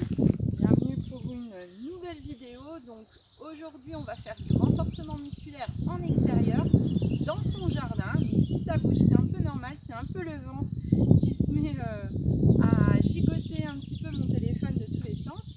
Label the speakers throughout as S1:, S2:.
S1: tous, bienvenue pour une nouvelle vidéo. Donc aujourd'hui on va faire du renforcement musculaire en extérieur dans son jardin. Donc si ça bouge c'est un peu normal, c'est un peu le vent qui se met à gigoter un petit peu mon téléphone de tous les sens.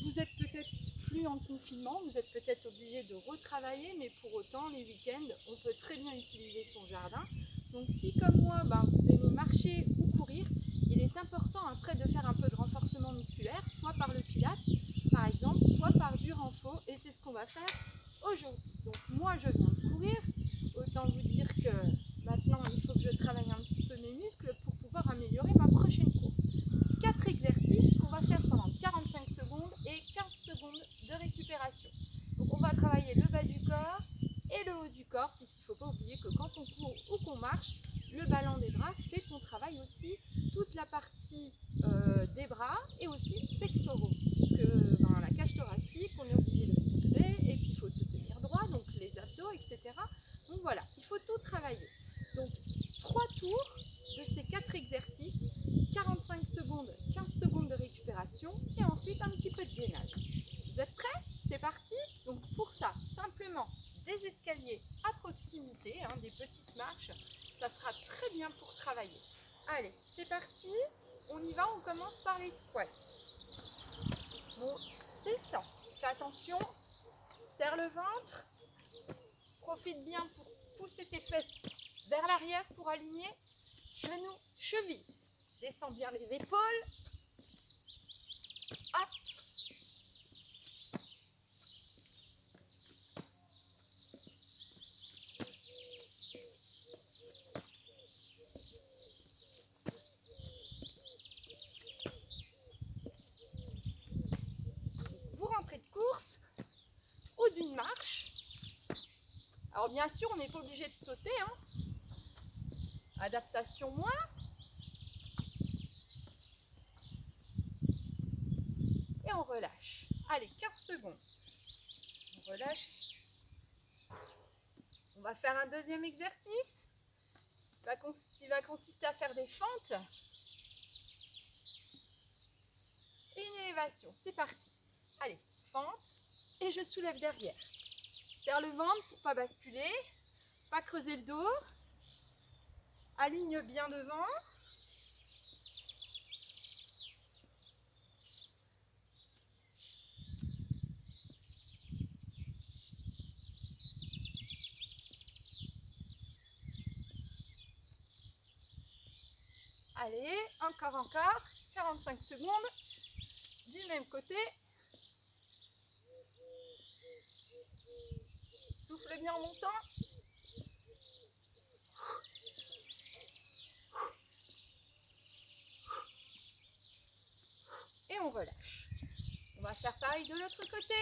S1: Vous êtes peut-être plus en confinement, vous êtes peut-être obligé de retravailler, mais pour autant les week-ends on peut très bien utiliser son jardin. Donc si comme moi vous aimez marcher ou courir, il est important après de faire un peu de renforcement musculaire, soit par le pilates par exemple, soit par du renfo, et c'est ce qu'on va faire aujourd'hui. Donc moi je viens de courir, autant vous dire que maintenant il faut que je travaille un petit peu mes muscles pour pouvoir améliorer ma prochaine course. 4 exercices qu'on va faire pendant 45 secondes et 15 secondes de récupération. Donc on va travailler le bas du corps et le haut du corps, puisqu'il ne faut pas oublier que quand on court ou qu'on marche, le ballon des bras fait qu'on travaille aussi toute la partie des bras et aussi pectoraux, puisque dans la cage thoracique on est obligé de respirer et puis il faut se tenir droit, donc les abdos, etc. Donc voilà, il faut tout travailler. Donc 3 tours de ces 4 exercices, 45 secondes, 15 secondes de récupération et ensuite un petit peu de gainage. Vous êtes prêts? C'est parti. Donc pour ça, simplement des escaliers à proximité, des petites marches, ça sera très bien pour travailler. Allez, c'est parti, on y va, on commence par les squats. Monte, descends, fais attention, serre le ventre, profite bien pour pousser tes fesses vers l'arrière pour aligner genoux, chevilles. Descends bien les épaules, hop. Vous rentrez de course ou d'une marche. Alors bien sûr, on n'est pas obligé de sauter, Adaptation moins. Et on relâche. Allez, 15 secondes. On relâche. On va faire un deuxième exercice. Il va consister à faire des fentes et une élévation. C'est parti. Allez, fente et je soulève derrière. Serre le ventre pour ne pas basculer, pas creuser le dos. Aligne bien devant. Allez, encore, 45 secondes, du même côté. Souffle bien en montant. Et on relâche. On va faire pareil de l'autre côté.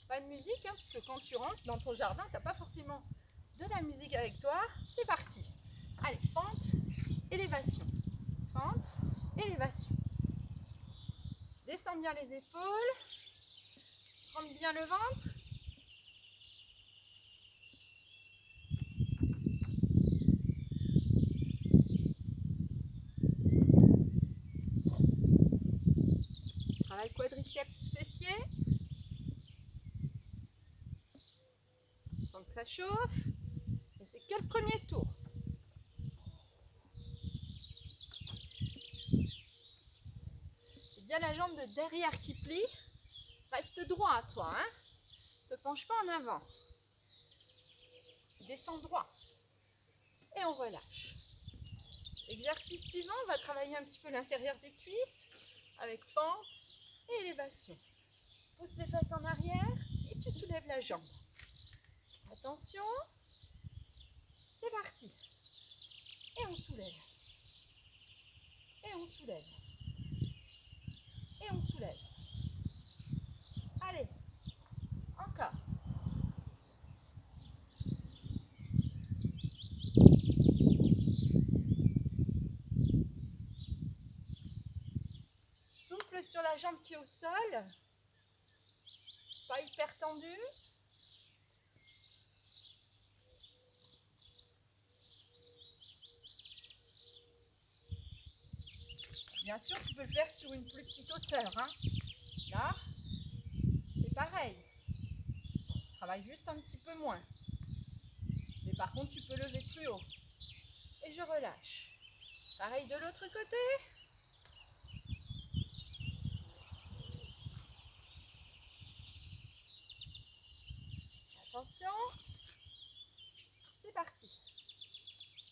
S1: Pas de musique, puisque quand tu rentres dans ton jardin, tu n'as pas forcément de la musique avec toi. C'est parti. Allez, fente, élévation. Fente, élévation. Descends bien les épaules. Rentre bien le ventre. Travail quadriceps fessier. Sens que ça chauffe. Et c'est que le premier tour. C'est bien la jambe de derrière qui plie. Reste droit à toi. Ne te penche pas en avant. Tu descends droit. Et on relâche. Exercice suivant, on va travailler un petit peu l'intérieur des cuisses avec fente et élévation. Pousse les fesses en arrière et tu soulèves la jambe. Attention, c'est parti. Et on soulève. Et on soulève. Et on soulève. Allez, encore. Souffle sur la jambe qui est au sol. Pas hyper tendue. Bien sûr, tu peux le faire sur une plus petite hauteur, hein. Là, c'est pareil. Travaille juste un petit peu moins. Mais par contre, tu peux lever plus haut. Et je relâche. Pareil de l'autre côté. Attention. C'est parti.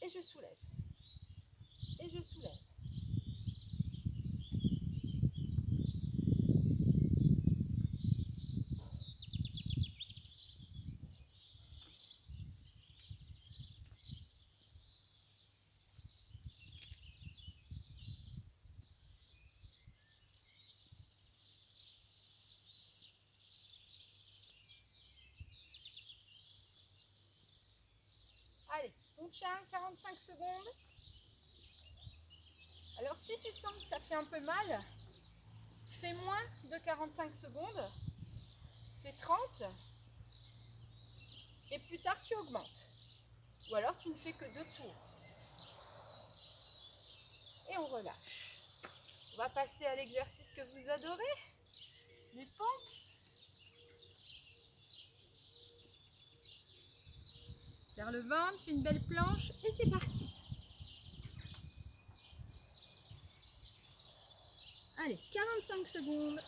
S1: Et je soulève. Et je soulève. Allez, on tient 45 secondes. Alors si tu sens que ça fait un peu mal, fais moins de 45 secondes. Fais 30. Et plus tard, tu augmentes. Ou alors, tu ne fais que 2 tours. Et on relâche. On va passer à l'exercice que vous adorez, les pompes. Serre le ventre, fais une belle planche et c'est parti. Allez, 45 secondes.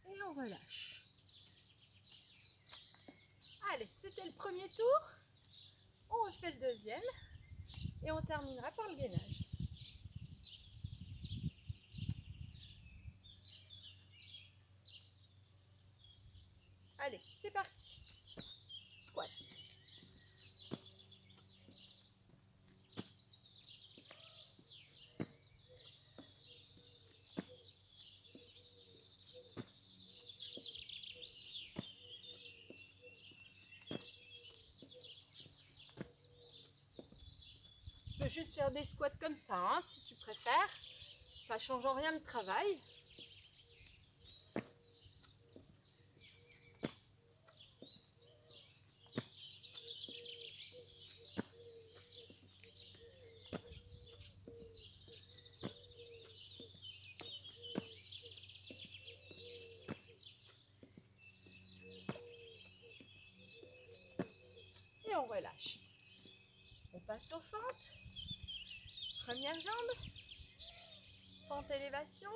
S1: Et on relâche. Allez, c'était le premier tour. On refait le deuxième. Et on terminera par le gainage. Allez, c'est parti. Squat. Tu peux juste faire des squats comme ça, hein, si tu préfères. Ça ne change en rien le travail. Et on relâche. On passe aux fentes. Première jambe. Fente élévation.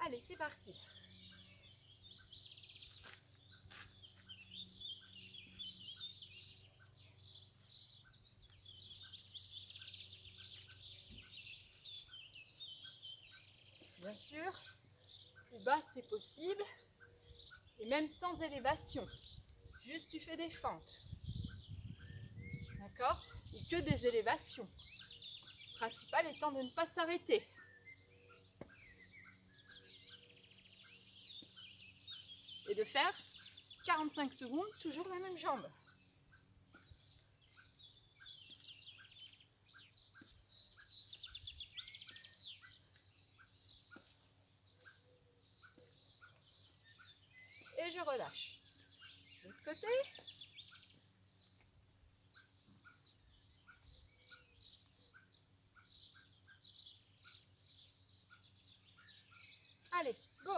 S1: Allez, c'est parti. Bien sûr, plus bas c'est possible. Et même sans élévation. Juste tu fais des fentes. D'accord? Et que des élévations. Le principal étant de ne pas s'arrêter. Et de faire 45 secondes, toujours la même jambe. Et je relâche. De l'autre côté. Allez, go!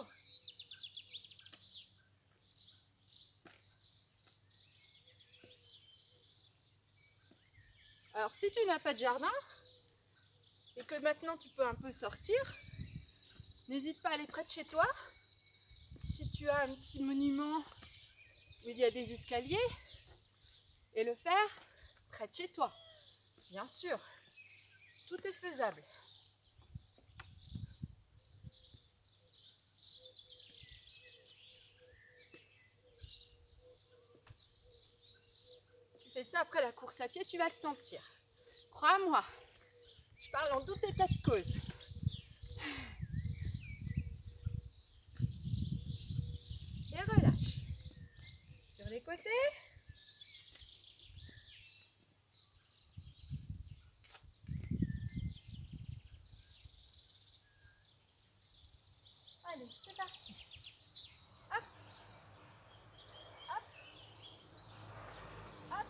S1: Alors si tu n'as pas de jardin, et que maintenant tu peux un peu sortir, n'hésite pas à aller près de chez toi. Si tu as un petit monument où il y a des escaliers, et le faire près de chez toi. Bien sûr, tout est faisable. fais ça après la course à pied, tu vas le sentir. Crois-moi, je parle en tout état de cause. Et relâche. Sur les côtés. Allez, c'est parti. Hop, hop, hop, hop.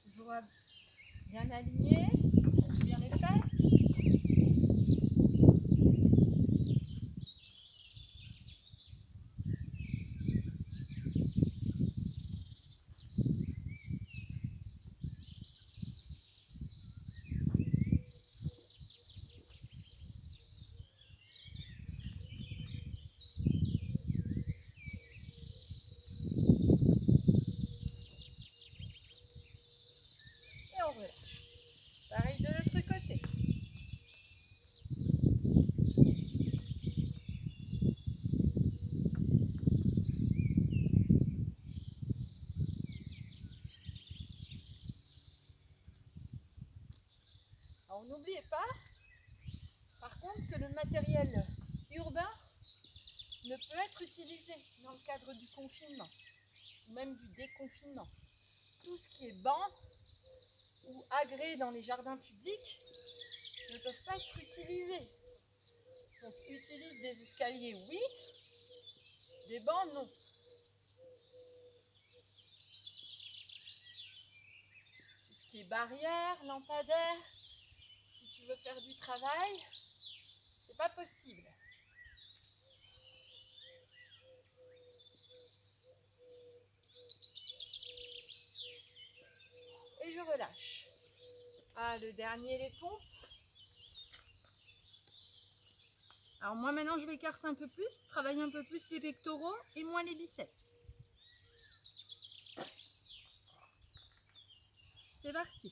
S1: Toujours bien aligné, bien les fesses. Et on relâche. Pareil de l'autre côté. Alors n'oubliez pas, par contre, que le matériel urbain ne peut être utilisé dans le cadre du confinement ou même du déconfinement. Tout ce qui est banc ou agrès dans les jardins publics ne peuvent pas être utilisés. Donc utilise des escaliers, oui, des bancs, non. Tout ce qui est barrière, lampadaire, si tu veux faire du travail, c'est pas possible. Et je relâche. Ah, le dernier, les pompes. Alors moi maintenant je m'écarte un peu plus, travailler un peu plus les pectoraux et moins les biceps. C'est parti.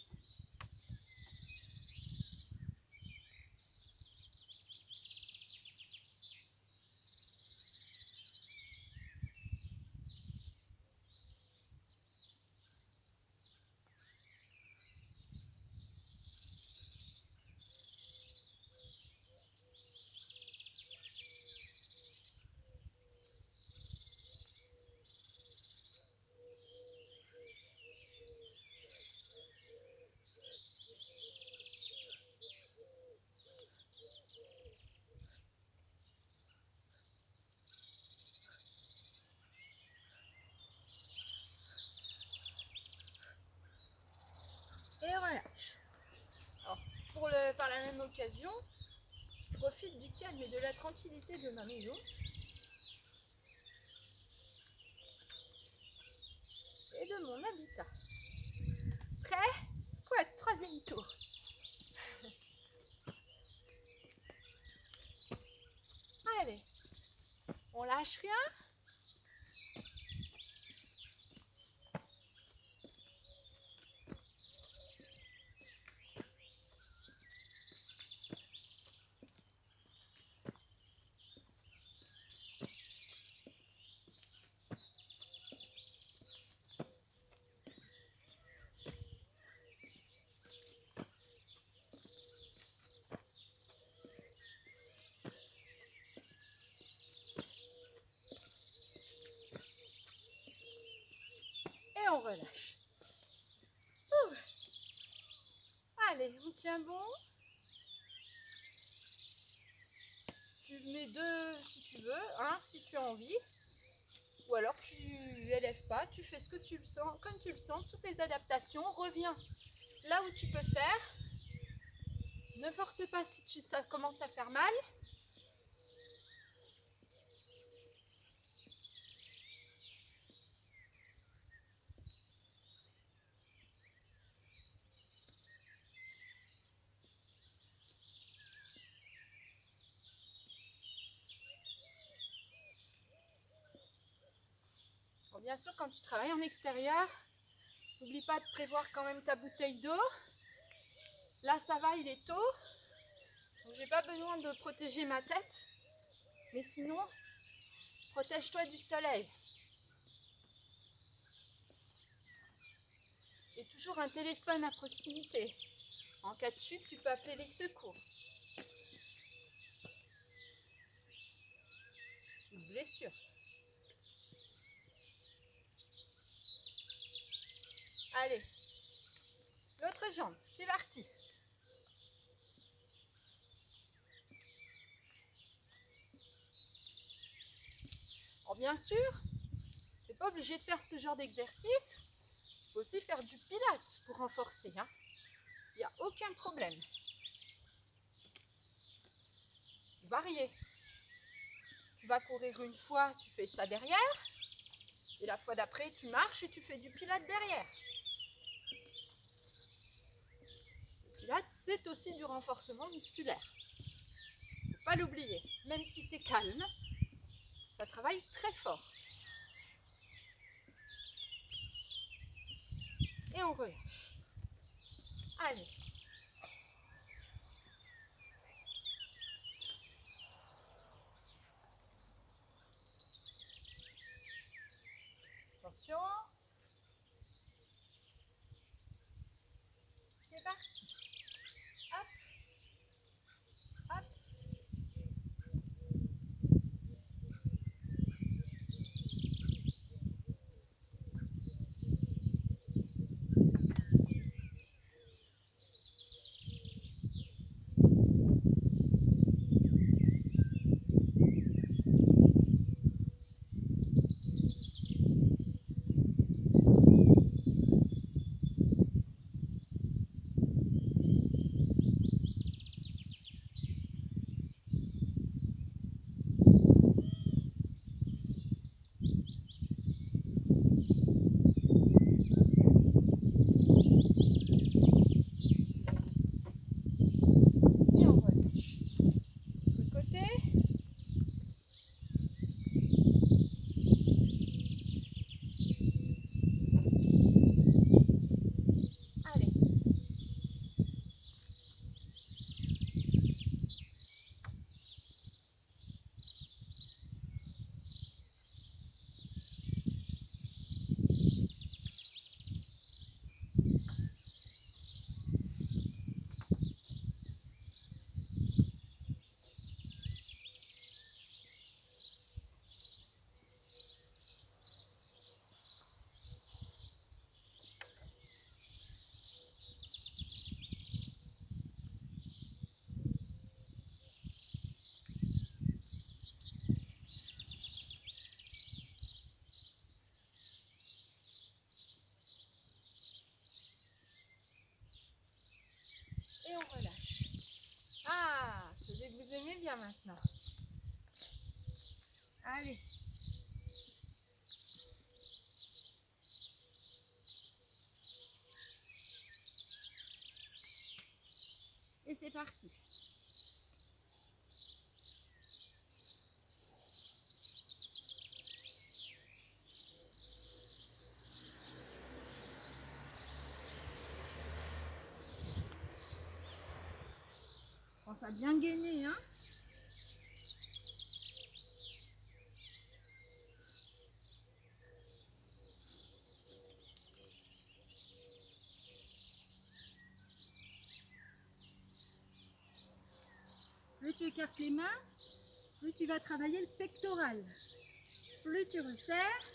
S1: Et relâche. Alors, par la même occasion, je profite du calme et de la tranquillité de ma maison. Et de mon habitat. Prêt? Squat, troisième tour. Allez, on lâche rien. Et on relâche. Ouh. Allez, on tient bon. Tu mets deux si tu veux, un si tu as envie. Ou alors tu élèves pas, tu fais ce que tu le sens, comme tu le sens, toutes les adaptations. Reviens là où tu peux faire. Ne force pas si ça commence à faire mal. Bon, bien sûr, quand tu travailles en extérieur, n'oublie pas de prévoir quand même ta bouteille d'eau. Là, ça va, il est tôt. Donc, j'ai pas besoin de protéger ma tête. Mais sinon, protège-toi du soleil. Et toujours un téléphone à proximité. En cas de chute, tu peux appeler les secours. Une blessure. Allez, l'autre jambe, c'est parti. Alors bien sûr, tu n'es pas obligé de faire ce genre d'exercice. Tu peux aussi faire du pilates pour renforcer. Il n'y a aucun problème. Varier. Tu vas courir une fois, tu fais ça derrière. Et la fois d'après, tu marches et tu fais du pilates derrière. Le pilates, c'est aussi du renforcement musculaire. Il ne faut pas l'oublier. Même si c'est calme, ça travaille très fort. Et on relâche. Allez. Attention. C'est parti. Hop. Hop. Et on relâche. Ah, celui que vous aimez bien maintenant. Allez. Et c'est parti. Pense à bien gainer, hein. Plus tu écartes les mains, plus tu vas travailler le pectoral. Plus tu resserres,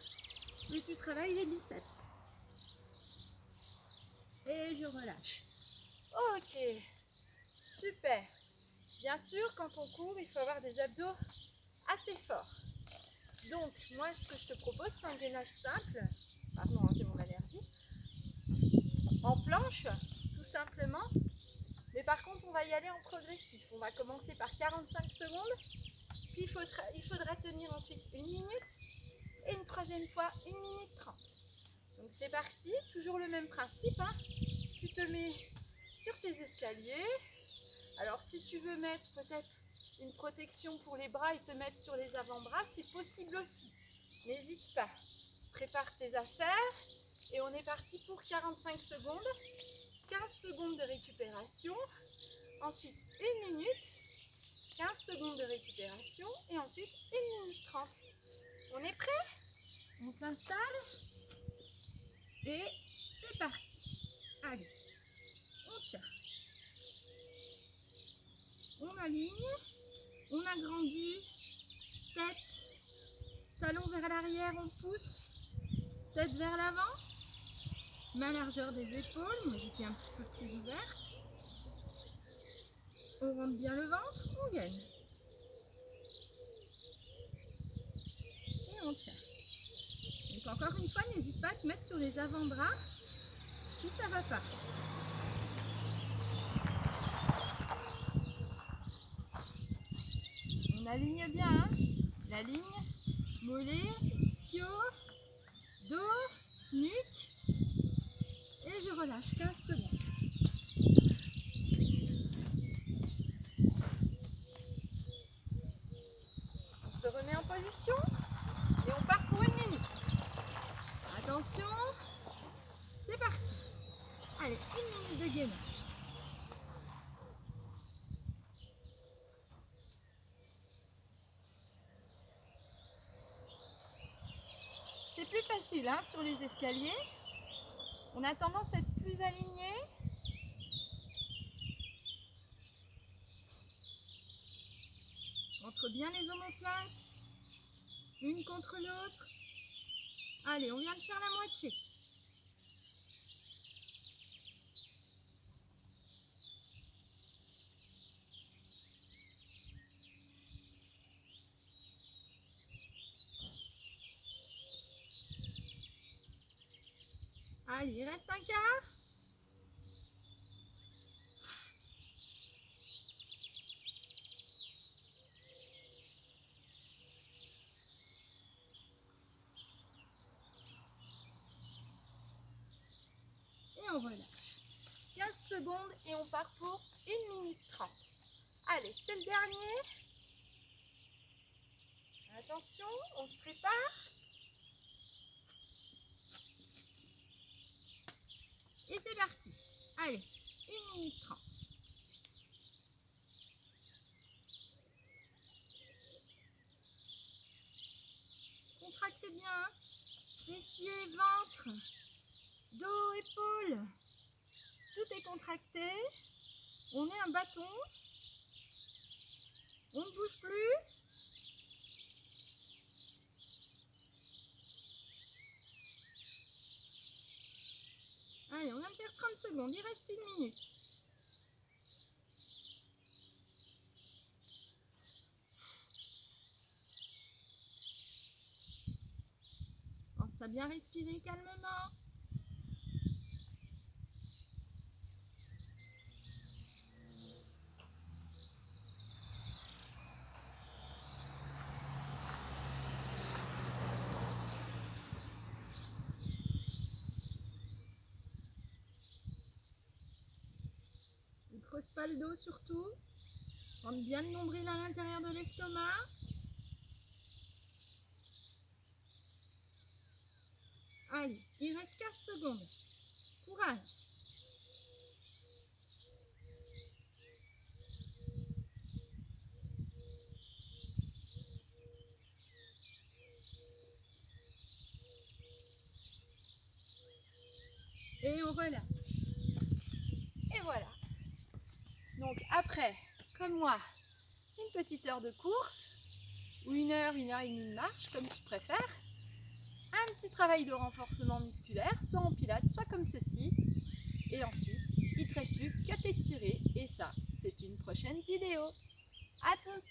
S1: plus tu travailles les biceps. Et je relâche. Ok, super. Bien sûr, quand on court, il faut avoir des abdos assez forts. Donc, moi, ce que je te propose, c'est un gainage simple. Pardon, j'ai mon allergie. En planche, tout simplement. Mais par contre, on va y aller en progressif. On va commencer par 45 secondes. Puis, il faudra tenir ensuite 1 minute. Et une troisième fois, 1 minute 30. Donc, c'est parti. Toujours le même principe. Tu te mets sur tes escaliers. Alors, si tu veux mettre peut-être une protection pour les bras et te mettre sur les avant-bras, c'est possible aussi. N'hésite pas. Prépare tes affaires et on est parti pour 45 secondes. 15 secondes de récupération. Ensuite, 1 minute. 15 secondes de récupération et ensuite 1 minute 30. On est prêt? On s'installe et c'est parti. Allez, on tient. On aligne, on agrandit, tête, talon vers l'arrière, on pousse, tête vers l'avant, main largeur des épaules, moi j'étais un petit peu plus ouverte. On rentre bien le ventre, on gaine. Et on tient. Donc encore une fois, n'hésite pas à te mettre sur les avant-bras si ça ne va pas. On aligne bien, hein, la ligne, mollet, ischio, dos, nuque. Et je relâche 15 secondes. On se remet en position et on part pour 1 minute. Attention, c'est parti. Allez, 1 minute de gainage. C'est plus facile hein, sur les escaliers. On a tendance à être plus aligné. Entre bien les omoplates, une contre l'autre. Allez, on vient de faire la moitié. Allez, il reste un quart. Et on relâche. 15 secondes et on part pour 1 minute 30. Allez, c'est le dernier. Attention, on se prépare. Et c'est parti. Allez, 1 minute 30. Contractez bien. Fessiers, ventre, dos, épaules. Tout est contracté. On met un bâton. On ne bouge plus. Allez, on vient de faire 30 secondes. Il reste 1 minute. Pense à bien respirer calmement. Ne creuse pas le dos surtout. Rentre bien le nombril à l'intérieur de l'estomac. Allez, il reste 15 secondes. Courage. Et on relâche. Et voilà. Donc après, comme moi, une petite heure de course, ou 1 heure, 1 heure et demie de marche, comme tu préfères. Un petit travail de renforcement musculaire, soit en pilates, soit comme ceci. Et ensuite, il ne te reste plus qu'à t'étirer. Et ça, c'est une prochaine vidéo. À tous!